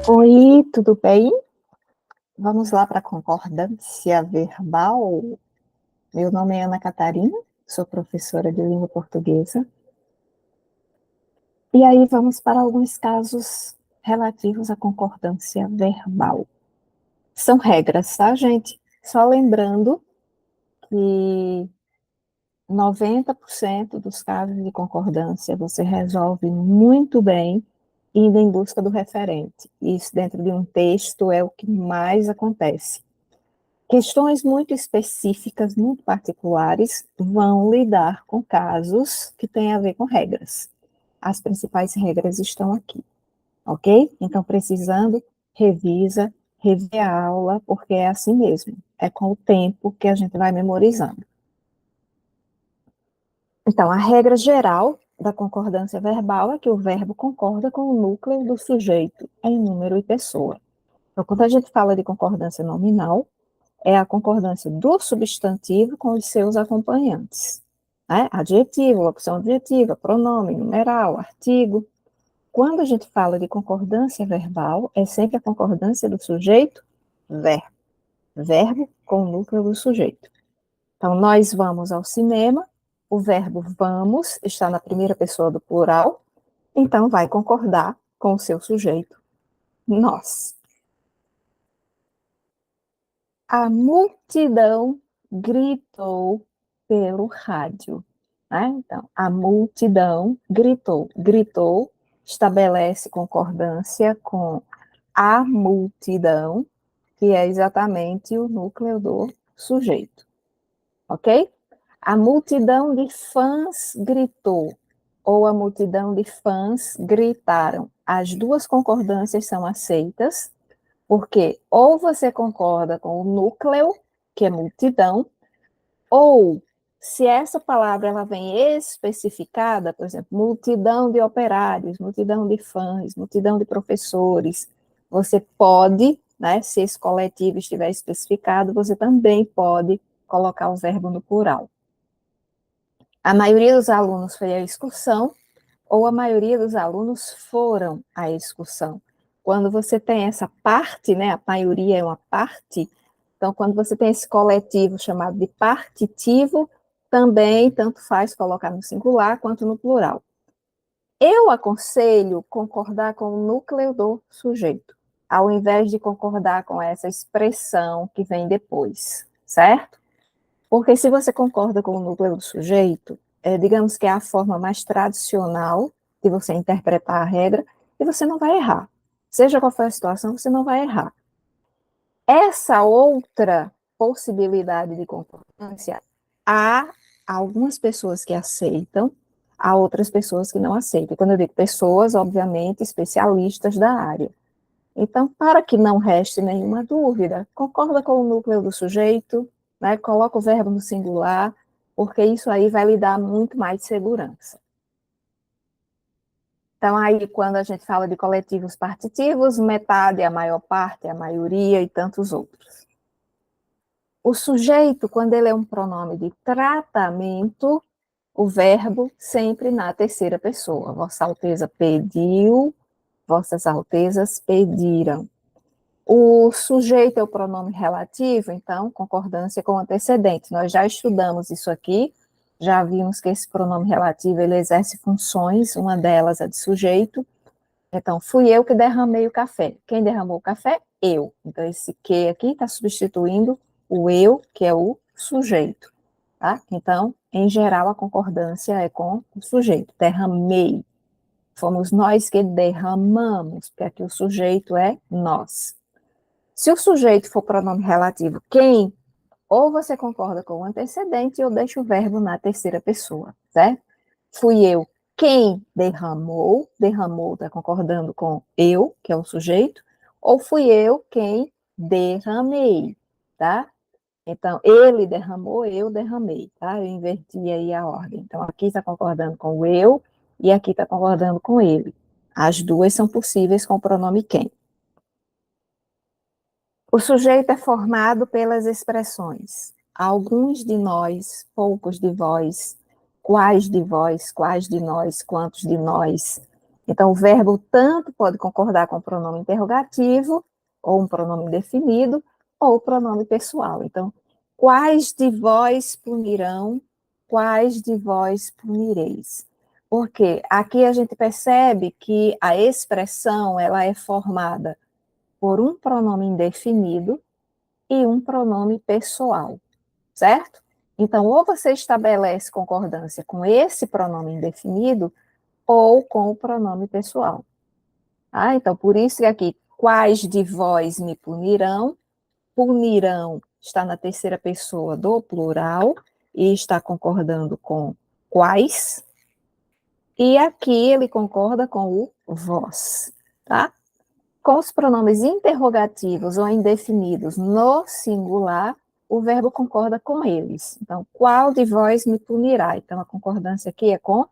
Oi, tudo bem? Vamos lá para a concordância verbal. Meu nome é Ana Catarina, sou professora de língua portuguesa. E aí vamos para alguns casos relativos à concordância verbal. São regras, tá, gente? Só lembrando que 90% dos casos de concordância você resolve muito bem indo em busca do referente. Isso dentro de um texto é o que mais acontece. Questões muito específicas, muito particulares, vão lidar com casos que têm a ver com regras. As principais regras estão aqui, ok? Então, precisando, revisa, rever a aula, porque é assim mesmo. É com o tempo que a gente vai memorizando. Então, a regra geral da concordância verbal é que o verbo concorda com o núcleo do sujeito em número e pessoa. Então, quando a gente fala de concordância nominal, é a concordância do substantivo com os seus acompanhantes. Né? Adjetivo, locução adjetiva, pronome, numeral, artigo. Quando a gente fala de concordância verbal, é sempre a concordância do sujeito, verbo. Verbo com o núcleo do sujeito. Então, nós vamos ao cinema, o verbo vamos está na primeira pessoa do plural, então vai concordar com o seu sujeito, nós. A multidão gritou pelo rádio. Né? Então, a multidão gritou. Gritou estabelece concordância com a multidão, que é exatamente o núcleo do sujeito. Ok? A multidão de fãs gritou, ou a multidão de fãs gritaram. As duas concordâncias são aceitas, porque ou você concorda com o núcleo, que é multidão, ou se essa palavra ela vem especificada, por exemplo, multidão de operários, multidão de fãs, multidão de professores, você pode, né, se esse coletivo estiver especificado, você também pode colocar o verbo no plural. A maioria dos alunos foi à excursão, ou a maioria dos alunos foram à excursão. Quando você tem essa parte, né, a maioria é uma parte, então quando você tem esse coletivo chamado de partitivo, também tanto faz colocar no singular quanto no plural. Eu aconselho concordar com o núcleo do sujeito, ao invés de concordar com essa expressão que vem depois, certo? Porque se você concorda com o núcleo do sujeito, digamos que é a forma mais tradicional de você interpretar a regra, e você não vai errar. Seja qual for a situação, você não vai errar. Essa outra possibilidade de concordância, há algumas pessoas que aceitam, há outras pessoas que não aceitam. Quando eu digo pessoas, obviamente, especialistas da área. Então, para que não reste nenhuma dúvida, concorda com o núcleo do sujeito, né? Coloca o verbo no singular, porque isso aí vai lhe dar muito mais segurança. Então, aí, quando a gente fala de coletivos partitivos, metade é a maior parte, é a maioria e tantos outros. O sujeito, quando ele é um pronome de tratamento, o verbo sempre na terceira pessoa. Vossa Alteza pediu, Vossas Altezas pediram. O sujeito é o pronome relativo, então, concordância com o antecedente. Nós já estudamos isso aqui, já vimos que esse pronome relativo, ele exerce funções, uma delas é de sujeito. Então, fui eu que derramei o café. Quem derramou o café? Eu. Então, esse que aqui está substituindo o eu, que é o sujeito. Tá? Então, em geral, a concordância é com o sujeito. Derramei. Fomos nós que derramamos, porque aqui o sujeito é nós. Se o sujeito for pronome relativo quem, ou você concorda com o antecedente ou deixa o verbo na terceira pessoa, certo? Fui eu quem derramou, derramou está concordando com eu, que é o sujeito, ou fui eu quem derramei, tá? Então, ele derramou, eu derramei, tá? Eu inverti aí a ordem. Então, aqui está concordando com o eu e aqui está concordando com ele. As duas são possíveis com o pronome quem. O sujeito é formado pelas expressões alguns de nós, poucos de vós, quais de vós, quais de nós, quantos de nós. Então, o verbo tanto pode concordar com o pronome interrogativo, ou um pronome indefinido, ou o pronome pessoal. Então, quais de vós punirão, quais de vós punireis? Porque aqui a gente percebe que a expressão ela é formada por um pronome indefinido e um pronome pessoal, certo? Então, ou você estabelece concordância com esse pronome indefinido ou com o pronome pessoal. Ah, então, por isso que aqui, quais de vós me punirão? Punirão está na terceira pessoa do plural e está concordando com quais. E aqui ele concorda com o vós, tá? Com os pronomes interrogativos ou indefinidos no singular, o verbo concorda com eles. Então, qual de vós me punirá? Então, a concordância aqui é com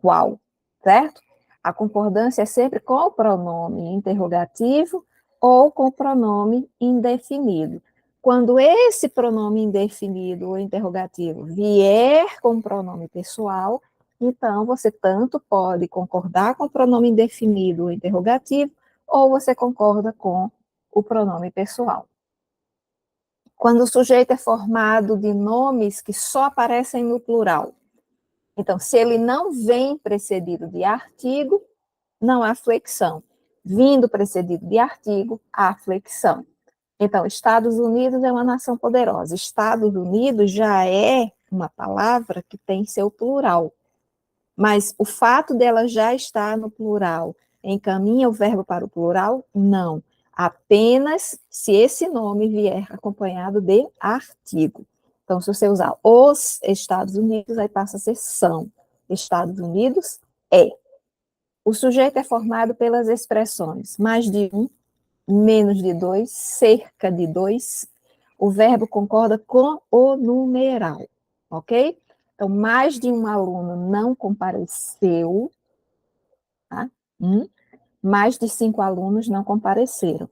qual, certo? A concordância é sempre com o pronome interrogativo ou com o pronome indefinido. Quando esse pronome indefinido ou interrogativo vier com o pronome pessoal, então você tanto pode concordar com o pronome indefinido ou interrogativo, ou você concorda com o pronome pessoal. Quando o sujeito é formado de nomes que só aparecem no plural, então, se ele não vem precedido de artigo, não há flexão. Vindo precedido de artigo, há flexão. Então, Estados Unidos é uma nação poderosa. Estados Unidos já é uma palavra que tem seu plural. Mas o fato dela já estar no plural encaminha o verbo para o plural? Não. Apenas se esse nome vier acompanhado de artigo. Então, se você usar os Estados Unidos, aí passa a ser são. Estados Unidos é. O sujeito é formado pelas expressões mais de um, menos de dois, cerca de dois. O verbo concorda com o numeral, ok? Então, mais de um aluno não compareceu, tá? Mais de 5 alunos não compareceram,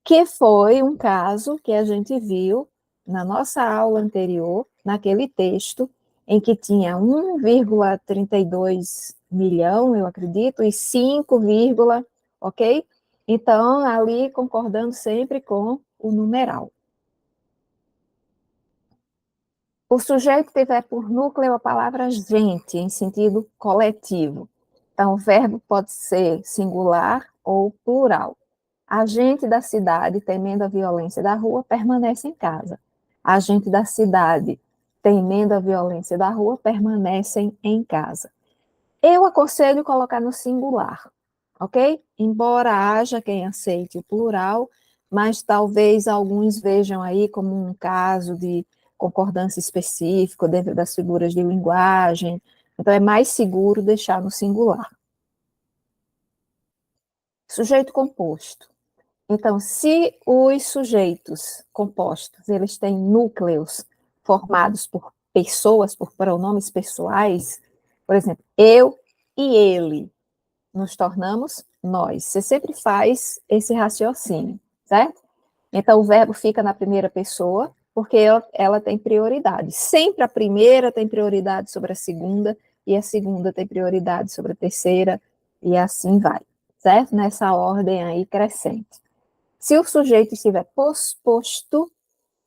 que foi um caso que a gente viu na nossa aula anterior, naquele texto, em que tinha 1,32 milhão, eu acredito, e 5, ok? Então, ali concordando sempre com o numeral. O sujeito tiver por núcleo a palavra gente, em sentido coletivo. Então, o verbo pode ser singular ou plural. A gente da cidade, temendo a violência da rua, permanece em casa. A gente da cidade, temendo a violência da rua, permanecem em casa. Eu aconselho colocar no singular, ok? Embora haja quem aceite o plural, mas talvez alguns vejam aí como um caso de concordância específico dentro das figuras de linguagem, então é mais seguro deixar no singular. Sujeito composto. Então, se os sujeitos compostos, eles têm núcleos formados por pessoas, por pronomes pessoais, por exemplo, eu e ele, nos tornamos nós. Você sempre faz esse raciocínio, certo? Então, o verbo fica na primeira pessoa, porque ela tem prioridade. Sempre a primeira tem prioridade sobre a segunda, e a segunda tem prioridade sobre a terceira, e assim vai, certo? Nessa ordem aí crescente. Se o sujeito estiver posposto,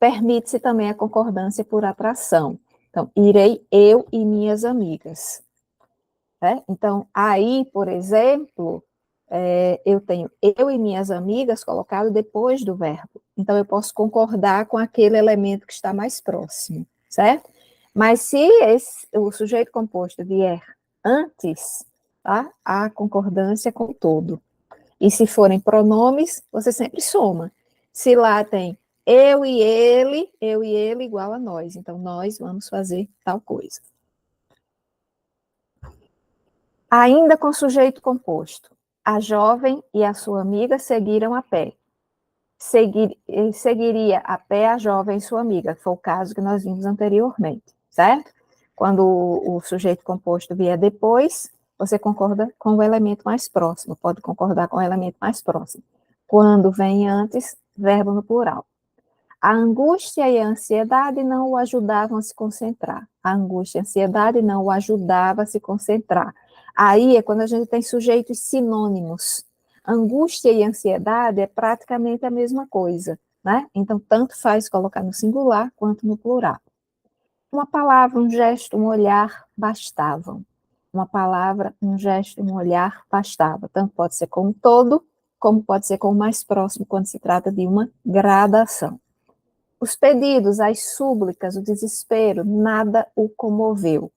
permite-se também a concordância por atração. Então, irei eu e minhas amigas. Né? Então, aí, por exemplo, eu tenho eu e minhas amigas colocado depois do verbo. Então, eu posso concordar com aquele elemento que está mais próximo, certo? Mas se o sujeito composto vier antes, tá? Há concordância com o todo. E se forem pronomes, você sempre soma. Se lá tem eu e ele igual a nós. Então, nós vamos fazer tal coisa. Ainda com sujeito composto. A jovem e a sua amiga seguiram a pé. Seguiria a pé a jovem e sua amiga, que foi o caso que nós vimos anteriormente, certo? Quando o sujeito composto vier depois, você concorda com o elemento mais próximo, pode concordar com o elemento mais próximo. Quando vem antes, verbo no plural. A angústia e a ansiedade não o ajudavam a se concentrar. A angústia e a ansiedade não o ajudava a se concentrar. Aí é quando a gente tem sujeitos sinônimos. Angústia e ansiedade é praticamente a mesma coisa, né? Então, tanto faz colocar no singular quanto no plural. Uma palavra, um gesto, um olhar bastavam. Uma palavra, um gesto, um olhar bastava. Tanto pode ser com um todo, como pode ser com o mais próximo, quando se trata de uma gradação. Os pedidos, as súplicas, o desespero, nada o comoveu.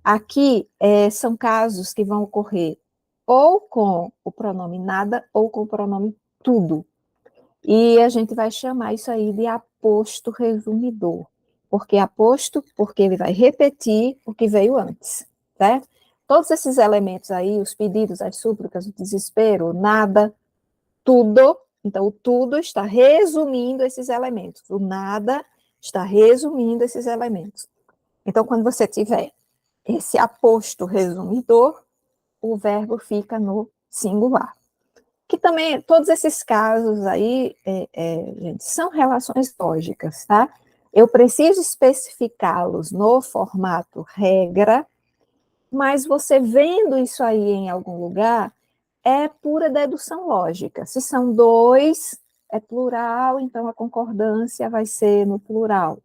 Aqui são casos que vão ocorrer ou com o pronome nada ou com o pronome tudo. E a gente vai chamar isso aí de aposto resumidor. Por que aposto? Porque ele vai repetir o que veio antes, certo? Todos esses elementos aí, os pedidos, as súplicas, o desespero, o nada, tudo. Então, o tudo está resumindo esses elementos. O nada está resumindo esses elementos. Então, quando você tiver esse aposto resumidor, o verbo fica no singular. Que também, todos esses casos aí, gente, são relações lógicas, tá? Eu preciso especificá-los no formato regra, mas você vendo isso aí em algum lugar, é pura dedução lógica. Se são dois, é plural, então a concordância vai ser no plural,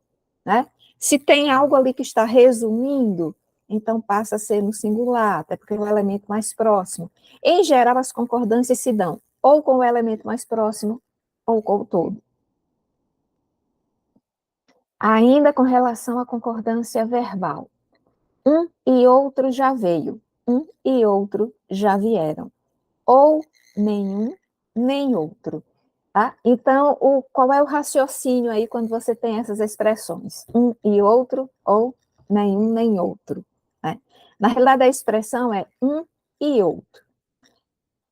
né? Se tem algo ali que está resumindo, então passa a ser no singular, até porque é o elemento mais próximo. Em geral, as concordâncias se dão ou com o elemento mais próximo, ou com o todo. Ainda com relação à concordância verbal. Um e outro já veio, um e outro já vieram. Ou nenhum, nem outro. Tá? Então, qual é o raciocínio aí quando você tem essas expressões? Um e outro, ou nenhum, nem outro. Né? Na realidade, a expressão é um e outro.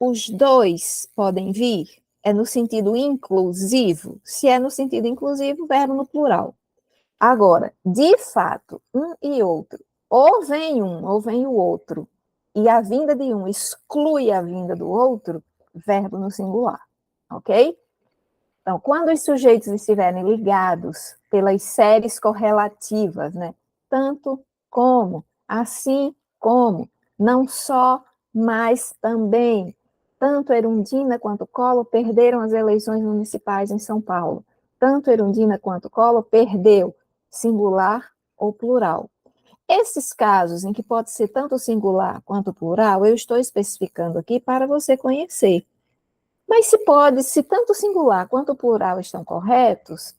Os dois podem vir? É no sentido inclusivo? Se é no sentido inclusivo, verbo no plural. Agora, de fato, um e outro, ou vem um, ou vem o outro, e a vinda de um exclui a vinda do outro, verbo no singular, ok? Então, quando os sujeitos estiverem ligados pelas séries correlativas, né? Tanto como, assim como, não só, mas também. Tanto Erundina quanto Collor perderam as eleições municipais em São Paulo. Tanto Erundina quanto Collor perdeu, singular ou plural. Esses casos em que pode ser tanto singular quanto plural, eu estou especificando aqui para você conhecer. Mas se tanto singular quanto plural estão corretos,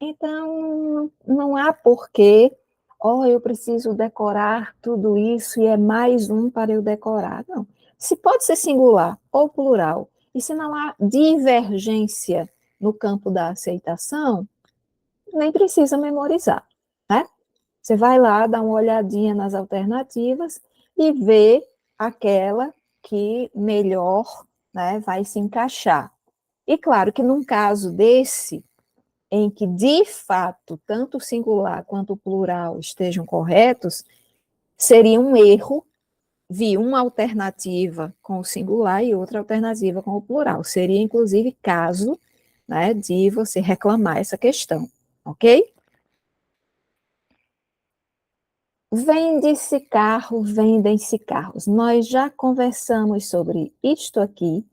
então não há porquê, eu preciso decorar tudo isso e é mais um para eu decorar. Não. Se pode ser singular ou plural, e se não há divergência no campo da aceitação, nem precisa memorizar, né? Você vai lá, dá uma olhadinha nas alternativas e vê aquela que melhor, né, vai se encaixar. E claro que num caso desse, em que de fato tanto o singular quanto o plural estejam corretos, seria um erro vir uma alternativa com o singular e outra alternativa com o plural. Seria inclusive caso, né, de você reclamar essa questão, ok? Vende-se carro, vendem-se carros. Nós já conversamos sobre isto aqui,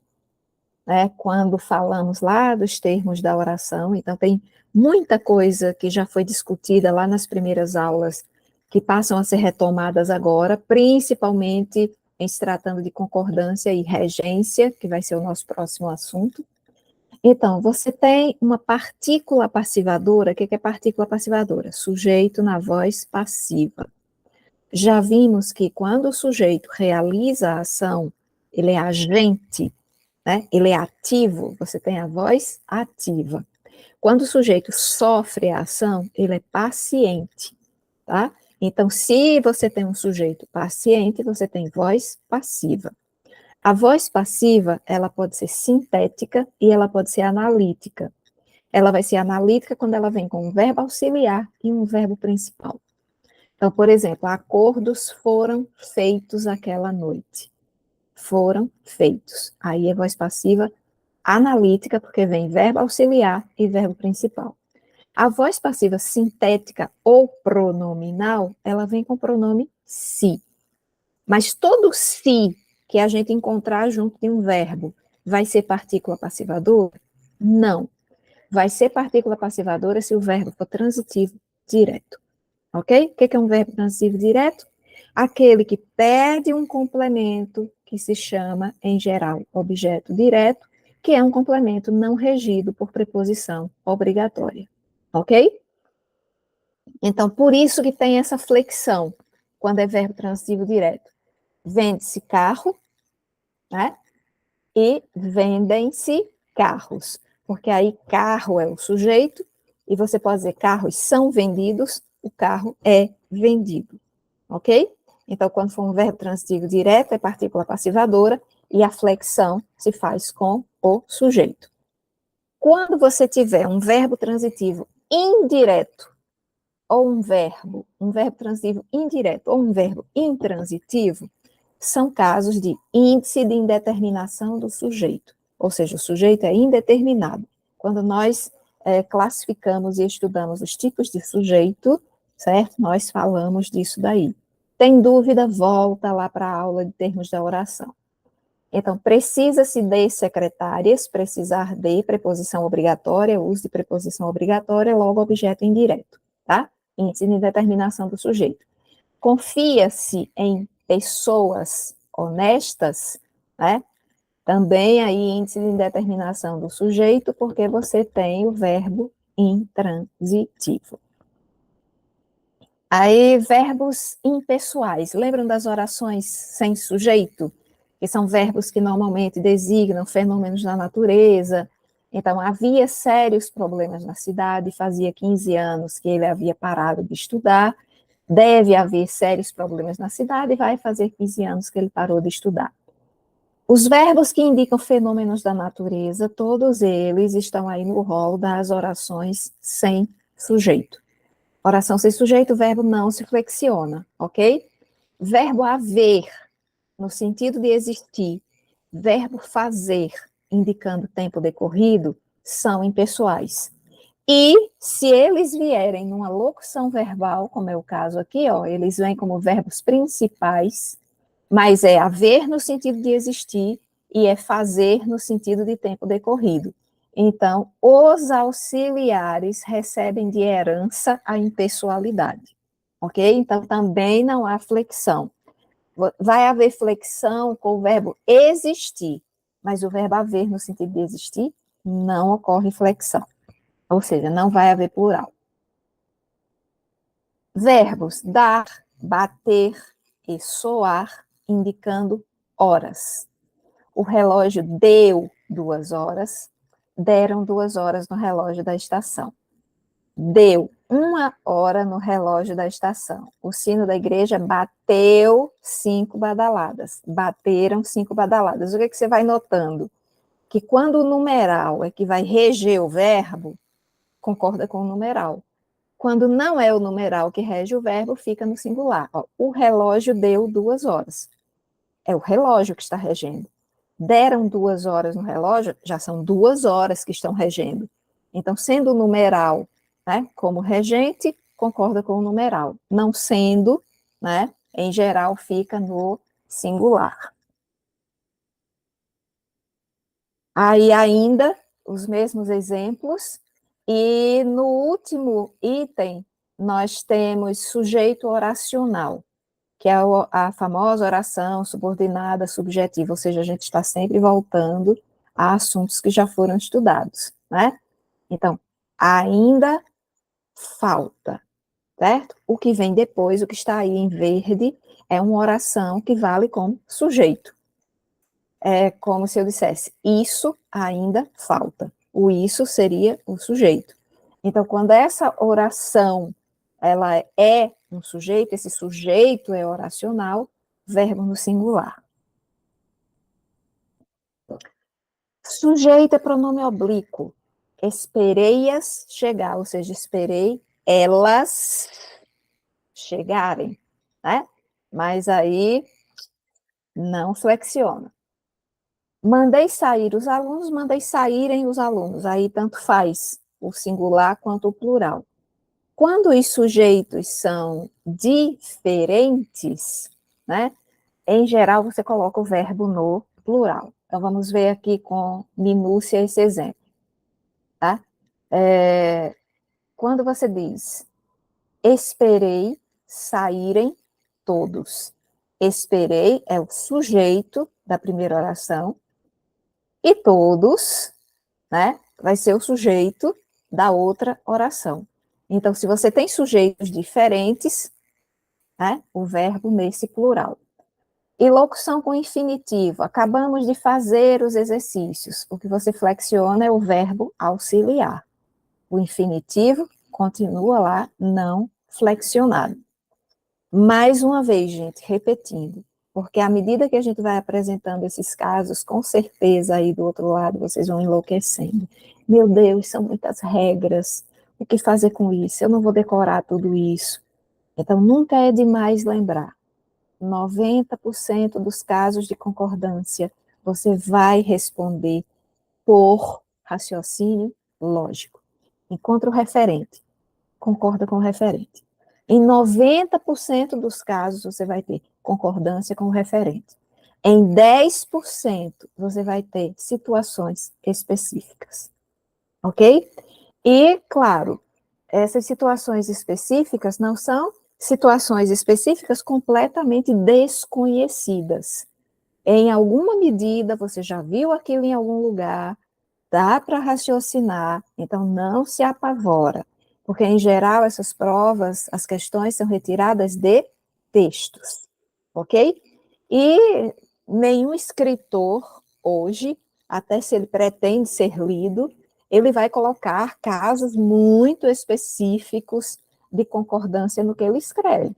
né, quando falamos lá dos termos da oração, então tem muita coisa que já foi discutida lá nas primeiras aulas, que passam a ser retomadas agora, principalmente em se tratando de concordância e regência, que vai ser o nosso próximo assunto. Então, você tem uma partícula passivadora, o que é partícula passivadora? Sujeito na voz passiva. Já vimos que quando o sujeito realiza a ação, ele é agente, né? Ele é ativo, você tem a voz ativa. Quando o sujeito sofre a ação, ele é paciente, tá? Então, se você tem um sujeito paciente, você tem voz passiva. A voz passiva, ela pode ser sintética e ela pode ser analítica. Ela vai ser analítica quando ela vem com um verbo auxiliar e um verbo principal. Então, por exemplo, acordos foram feitos aquela noite. Foram feitos. Aí é voz passiva analítica, porque vem verbo auxiliar e verbo principal. A voz passiva sintética ou pronominal, ela vem com o pronome se. Mas todo se que a gente encontrar junto de um verbo vai ser partícula passivadora? Não. Vai ser partícula passivadora se o verbo for transitivo direto. Ok? O que é um verbo transitivo direto? Aquele que perde um complemento que se chama, em geral, objeto direto, que é um complemento não regido por preposição obrigatória. Ok? Então, por isso que tem essa flexão quando é verbo transitivo direto. Vende-se carro, né? E vendem-se carros, porque aí carro é o sujeito, e você pode dizer carros são vendidos, o carro é vendido, ok? Então, quando for um verbo transitivo direto, é partícula passivadora, e a flexão se faz com o sujeito. Quando você tiver um verbo transitivo indireto, ou um verbo transitivo indireto, ou um verbo intransitivo, são casos de índice de indeterminação do sujeito, ou seja, o sujeito é indeterminado. Quando nós classificamos e estudamos os tipos de sujeito, certo? Nós falamos disso daí. Tem dúvida? Volta lá para a aula de termos da oração. Então, precisa-se de secretárias, precisar de preposição obrigatória, uso de preposição obrigatória, logo objeto indireto, tá? Índice de indeterminação do sujeito. Confia-se em pessoas honestas, né? Também aí índice de indeterminação do sujeito, porque você tem o verbo intransitivo. Aí, verbos impessoais. Lembram das orações sem sujeito? Que são verbos que normalmente designam fenômenos da natureza. Então, havia sérios problemas na cidade, fazia 15 anos que ele havia parado de estudar, deve haver sérios problemas na cidade, e vai fazer 15 anos que ele parou de estudar. Os verbos que indicam fenômenos da natureza, todos eles estão aí no rol das orações sem sujeito. Oração sem sujeito, o verbo não se flexiona, ok? Verbo haver, no sentido de existir, verbo fazer, indicando tempo decorrido, são impessoais. E se eles vierem numa locução verbal, como é o caso aqui, ó, eles vêm como verbos principais, mas é haver no sentido de existir e é fazer no sentido de tempo decorrido. Então, os auxiliares recebem de herança a impessoalidade, ok? Então, também não há flexão. Vai haver flexão com o verbo existir, mas o verbo haver no sentido de existir, não ocorre flexão. Ou seja, não vai haver plural. Verbos dar, bater e soar, indicando horas. O relógio deu 2 horas, deram 2 horas no relógio da estação. Deu 1 hora no relógio da estação. O sino da igreja bateu 5 badaladas. Bateram 5 badaladas. O que, é que você vai notando? Que quando o numeral é que vai reger o verbo, concorda com o numeral. Quando não é o numeral que rege o verbo, fica no singular. Ó, o relógio deu 2 horas. É o relógio que está regendo. Deram 2 horas no relógio, já são 2 horas que estão regendo. Então, sendo o numeral, né, como regente, concorda com o numeral. Não sendo, né, em geral, fica no singular. Aí ainda os mesmos exemplos, e no último item nós temos sujeito oracional, que é a famosa oração subordinada subjetiva, ou seja, a gente está sempre voltando a assuntos que já foram estudados, né? Então, ainda falta, certo? O que vem depois, o que está aí em verde, é uma oração que vale como sujeito. É como se eu dissesse, isso ainda falta. O isso seria o sujeito. Então, quando essa oração ela é um sujeito, esse sujeito é oracional, verbo no singular. Sujeito é pronome oblíquo. Esperei-as chegar, ou seja, esperei elas chegarem, né? Mas aí não flexiona. Mandei sair os alunos, mandei saírem os alunos. Aí tanto faz o singular quanto o plural. Quando os sujeitos são diferentes, né? Em geral, você coloca o verbo no plural. Então, vamos ver aqui com minúcia esse exemplo, tá? Quando você diz, esperei saírem todos. Esperei é o sujeito da primeira oração, e todos, né, vai ser o sujeito da outra oração. Então, se você tem sujeitos diferentes, né, o verbo nesse plural. E locução com infinitivo. Acabamos de fazer os exercícios. O que você flexiona é o verbo auxiliar. O infinitivo continua lá não flexionado. Mais uma vez, gente, repetindo, porque à medida que a gente vai apresentando esses casos, com certeza aí do outro lado vocês vão enlouquecendo. Meu Deus, são muitas regras. O que fazer com isso? Eu não vou decorar tudo isso. Então, nunca é demais lembrar. 90% dos casos de concordância, você vai responder por raciocínio lógico. Encontra o referente, concorda com o referente. Em 90% dos casos, você vai ter concordância com o referente. Em 10%, você vai ter situações específicas. Ok? E, claro, essas situações específicas não são situações específicas completamente desconhecidas. Em alguma medida, você já viu aquilo em algum lugar, dá para raciocinar, então não se apavora, porque, em geral, essas provas, as questões são retiradas de textos, ok? E nenhum escritor, hoje, até se ele pretende ser lido, ele vai colocar casos muito específicos de concordância no que ele escreve.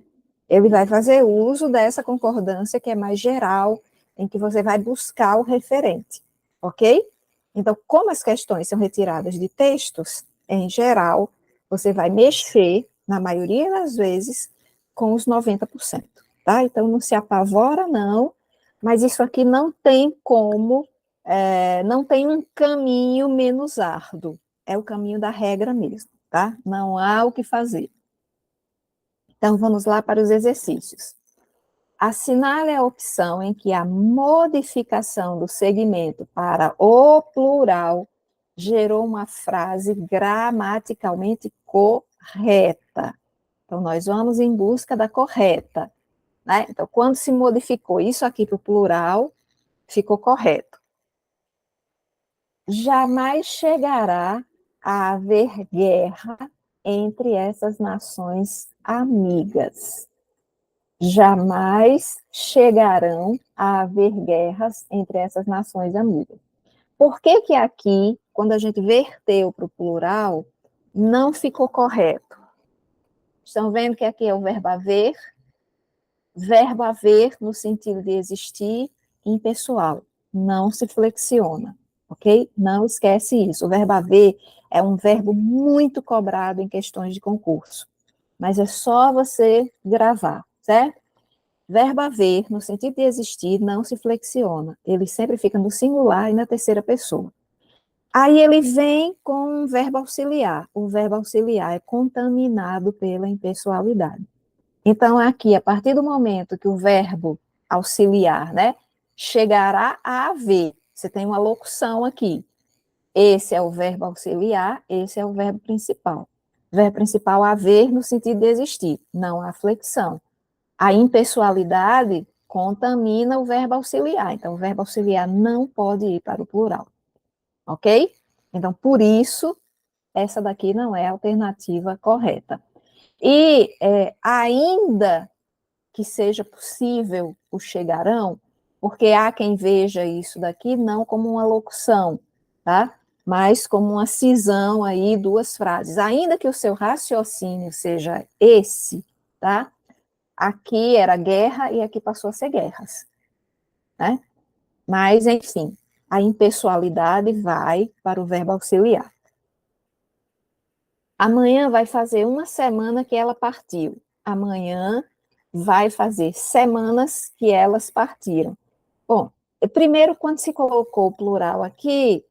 Ele vai fazer uso dessa concordância que é mais geral, em que você vai buscar o referente, ok? Então, como as questões são retiradas de textos, em geral, você vai mexer, na maioria das vezes, com os 90%, tá? Então, não se apavora, não, mas isso aqui não tem como, não tem um caminho menos árduo, é o caminho da regra mesmo, tá? Não há o que fazer. Então, vamos lá para os exercícios. Assinale a opção em que a modificação do segmento para o plural gerou uma frase gramaticalmente correta. Então, nós vamos em busca da correta, né? Então, quando se modificou isso aqui para o plural, ficou correto. Jamais chegará a haver guerra entre essas nações amigas. Jamais chegarão a haver guerras entre essas nações amigas. Por que que aqui, quando a gente verteu para o plural, não ficou correto? Estão vendo que aqui é o verbo haver no sentido de existir, impessoal, não se flexiona, ok? Não esquece isso. O verbo haver é um verbo muito cobrado em questões de concurso, mas é só você gravar, certo? Verbo haver, no sentido de existir, não se flexiona. Ele sempre fica no singular e na terceira pessoa. Aí ele vem com um verbo auxiliar. O verbo auxiliar é contaminado pela impessoalidade. Então, aqui, a partir do momento que o verbo auxiliar, né, chegará a haver, você tem uma locução aqui. Esse é o verbo auxiliar, esse é o verbo principal. Verbo principal, haver, no sentido de existir. Não há flexão. A impessoalidade contamina o verbo auxiliar. Então, o verbo auxiliar não pode ir para o plural. Ok? Então, por isso, essa daqui não é a alternativa correta. E ainda que seja possível o chegarão, porque há quem veja isso daqui não como uma locução, tá? Mas como uma cisão aí, duas frases. Ainda que o seu raciocínio seja esse, tá? Aqui era guerra e aqui passou a ser guerras, né? Mas, enfim, a impessoalidade vai para o verbo auxiliar. Amanhã vai fazer uma semana que ela partiu. Amanhã vai fazer semanas que elas partiram. Bom, primeiro, quando se colocou o plural aqui,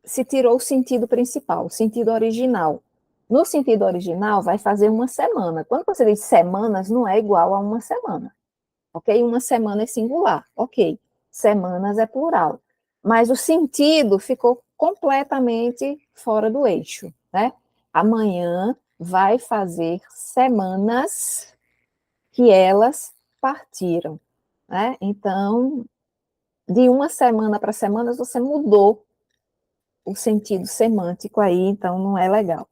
se tirou o sentido principal, o sentido original. No sentido original, vai fazer uma semana. Quando você diz semanas, não é igual a uma semana. ok? Uma semana é singular, ok. Semanas é plural. Mas o sentido ficou completamente fora do eixo, né? Amanhã vai fazer semanas que elas partiram, né? Então, de uma semana para semanas, você mudou o sentido semântico aí, então não é legal.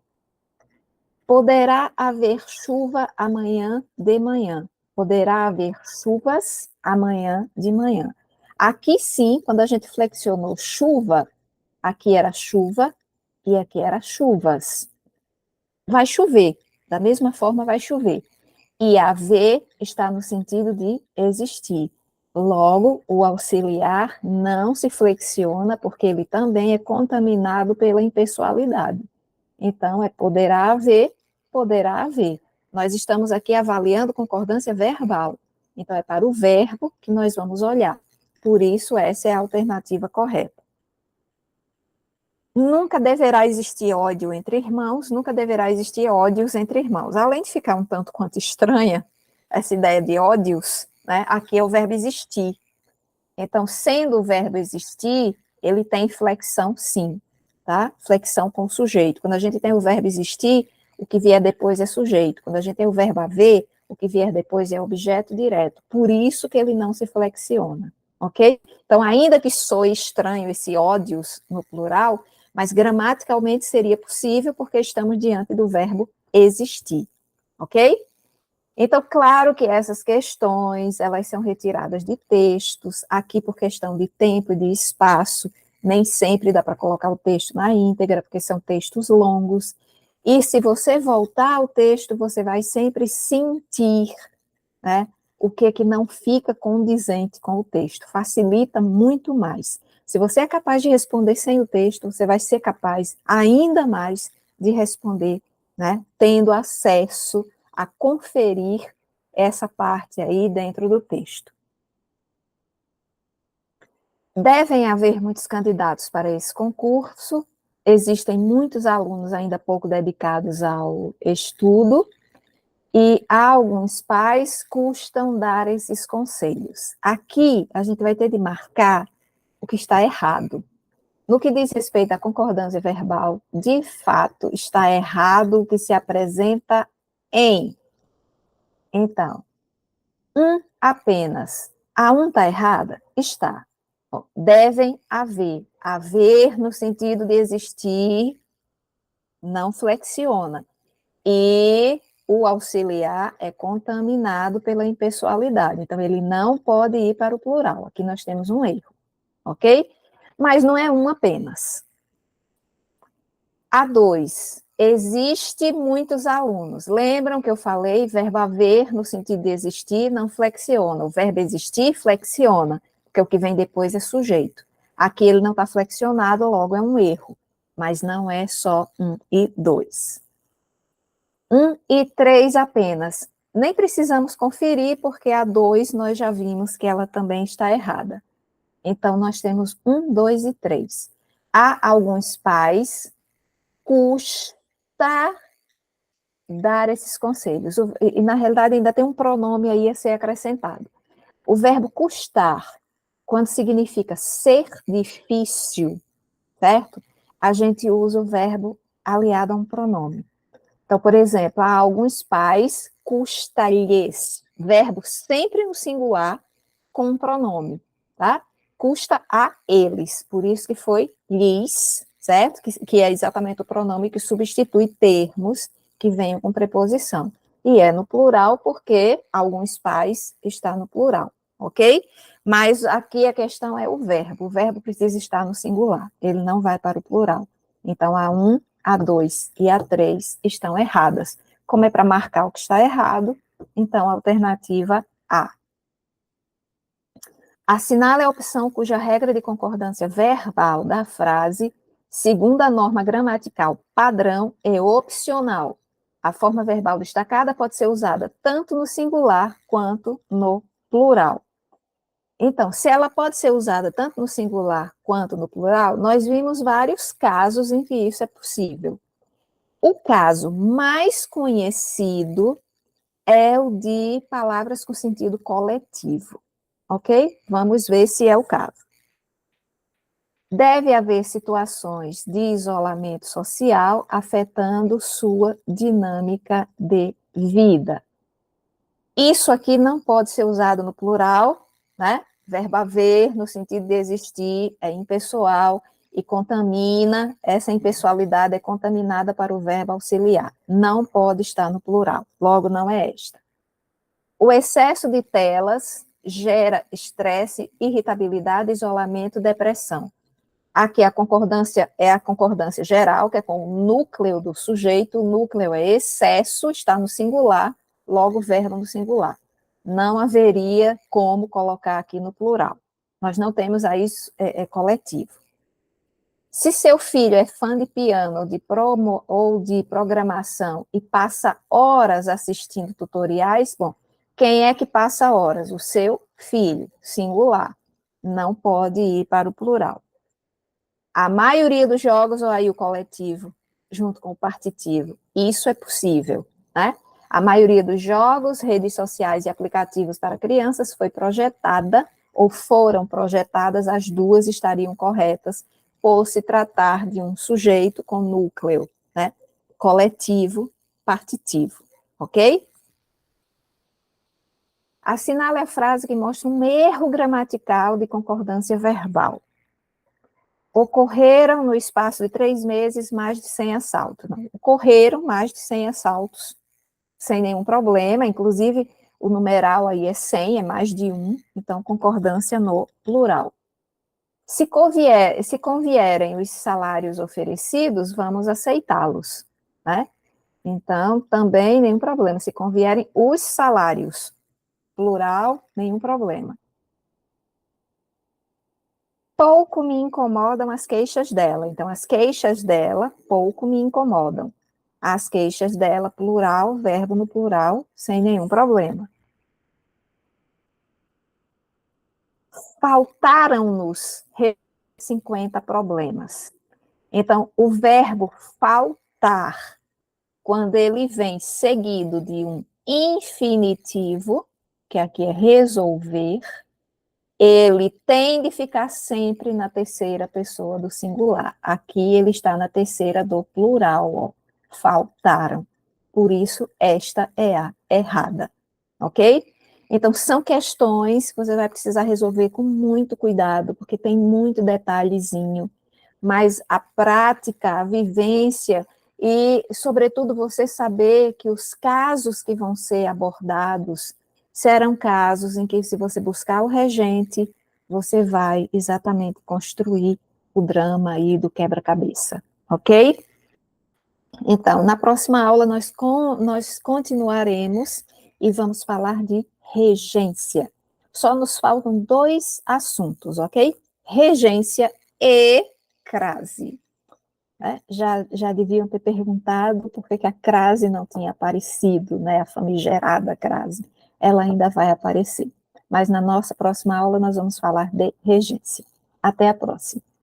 Poderá haver chuva amanhã de manhã. Poderá haver chuvas amanhã de manhã. Aqui sim, quando a gente flexionou chuva, aqui era chuva e aqui era chuvas. Vai chover, da mesma forma vai chover. E haver está no sentido de existir. Logo, o auxiliar não se flexiona, porque ele também é contaminado pela impessoalidade. Então, é poderá haver, poderá haver. Nós estamos aqui avaliando concordância verbal. Então, é para o verbo que nós vamos olhar. Por isso, essa é a alternativa correta. Nunca deverá existir ódio entre irmãos, nunca deverá existir ódios entre irmãos. Além de ficar um tanto quanto estranha essa ideia de ódios, né, aqui é o verbo existir. Então, sendo o verbo existir, ele tem flexão sim, tá? Flexão com o sujeito. Quando a gente tem o verbo existir, o que vier depois é sujeito. Quando a gente tem o verbo haver, o que vier depois é objeto direto. Por isso que ele não se flexiona, ok? Então, ainda que soe estranho esse ódios no plural, mas gramaticalmente seria possível porque estamos diante do verbo existir, ok? Então, claro que essas questões, elas são retiradas de textos, aqui por questão de tempo e de espaço, nem sempre dá para colocar o texto na íntegra, porque são textos longos, e se você voltar ao texto, você vai sempre sentir, né, o que não fica condizente com o texto, facilita muito mais. Se você é capaz de responder sem o texto, você vai ser capaz ainda mais de responder, né, tendo acesso a conferir essa parte aí dentro do texto. Devem haver muitos candidatos para esse concurso, existem muitos alunos ainda pouco dedicados ao estudo, e alguns pais custam dar esses conselhos. Aqui, a gente vai ter de marcar o que está errado. No que diz respeito à concordância verbal, de fato, está errado o que se apresenta em. Então, apenas. A está errada? Está. Devem haver. Haver no sentido de existir, não flexiona. E o auxiliar é contaminado pela impessoalidade. Então, ele não pode ir para o plural. Aqui nós temos um erro, ok? Mas não é um apenas. A2, existe muitos alunos. Lembram que eu falei, verbo haver, no sentido de existir, não flexiona. O verbo existir flexiona, porque o que vem depois é sujeito. Aqui ele não está flexionado, logo é um erro. Mas não é só 1 e 2. 1 e 3 apenas. Nem precisamos conferir, porque a 2 nós já vimos que ela também está errada. Então, nós temos 1, 2 e 3. Há alguns pais custa dar esses conselhos. E, na realidade, ainda tem um pronome aí a ser acrescentado. O verbo custar, quando significa ser difícil, certo? A gente usa o verbo aliado a um pronome. Então, por exemplo, há alguns pais, custa-lhes, verbo sempre no singular, com um pronome, tá? Custa a eles, por isso que foi lhes, certo? Que é exatamente o pronome que substitui termos que venham com preposição. E é no plural porque alguns pais está no plural, ok? Mas aqui a questão é o verbo precisa estar no singular, ele não vai para o plural. Então, A2 e A3 estão erradas. Como é para marcar o que está errado, então a alternativa A. Assinale a opção cuja regra de concordância verbal da frase, segundo a norma gramatical padrão, é opcional. A forma verbal destacada pode ser usada tanto no singular quanto no plural. Então, se ela pode ser usada tanto no singular quanto no plural, nós vimos vários casos em que isso é possível. O caso mais conhecido é o de palavras com sentido coletivo, ok? Vamos ver se é o caso. Deve haver situações de isolamento social afetando sua dinâmica de vida. Isso aqui não pode ser usado no plural, né? Verbo haver, no sentido de existir, é impessoal e contamina, essa impessoalidade é contaminada para o verbo auxiliar. Não pode estar no plural, logo não é esta. O excesso de telas gera estresse, irritabilidade, isolamento, depressão. Aqui a concordância é a concordância geral, que é com o núcleo do sujeito, o núcleo é excesso, está no singular, logo verbo no singular. Não haveria como colocar aqui no plural. Nós não temos aí coletivo. Se seu filho é fã de piano ou de programação e passa horas assistindo tutoriais, bom, quem é que passa horas? O seu filho, singular. Não pode ir para o plural. A maioria dos jogos, ou aí o coletivo, junto com o partitivo, isso é possível, né? A maioria dos jogos, redes sociais e aplicativos para crianças foi projetada, ou foram projetadas, as duas estariam corretas, por se tratar de um sujeito com núcleo, né? Coletivo, partitivo, ok? Assinale a frase que mostra um erro gramatical de concordância verbal. Ocorreram no espaço de 3 meses mais de 100 assaltos. Não, ocorreram mais de 100 assaltos, sem nenhum problema, inclusive o numeral aí é 100, é mais de um, então concordância no plural. Se convierem os salários oferecidos, vamos aceitá-los, né? Então, também nenhum problema. Se convierem os salários, plural, nenhum problema. Pouco me incomodam as queixas dela. Então, as queixas dela, pouco me incomodam. As queixas dela, plural, verbo no plural, sem nenhum problema. Faltaram-nos 50 problemas. Então, o verbo faltar, quando ele vem seguido de um infinitivo, que aqui é resolver, ele tem de ficar sempre na terceira pessoa do singular. Aqui ele está na terceira do plural, ó. Faltaram. Por isso, esta é a errada, ok? Então, são questões que você vai precisar resolver com muito cuidado, porque tem muito detalhezinho, mas a prática, a vivência e, sobretudo, você saber que os casos que vão ser abordados serão casos em que, se você buscar o regente, você vai exatamente construir o drama aí do quebra-cabeça, ok? Então, na próxima aula, nós continuaremos e vamos falar de regência. Só nos faltam 2 assuntos, ok? Regência e crase. Já deviam ter perguntado por que a crase não tinha aparecido, né? A famigerada crase. Ela ainda vai aparecer. Mas na nossa próxima aula, nós vamos falar de regência. Até a próxima.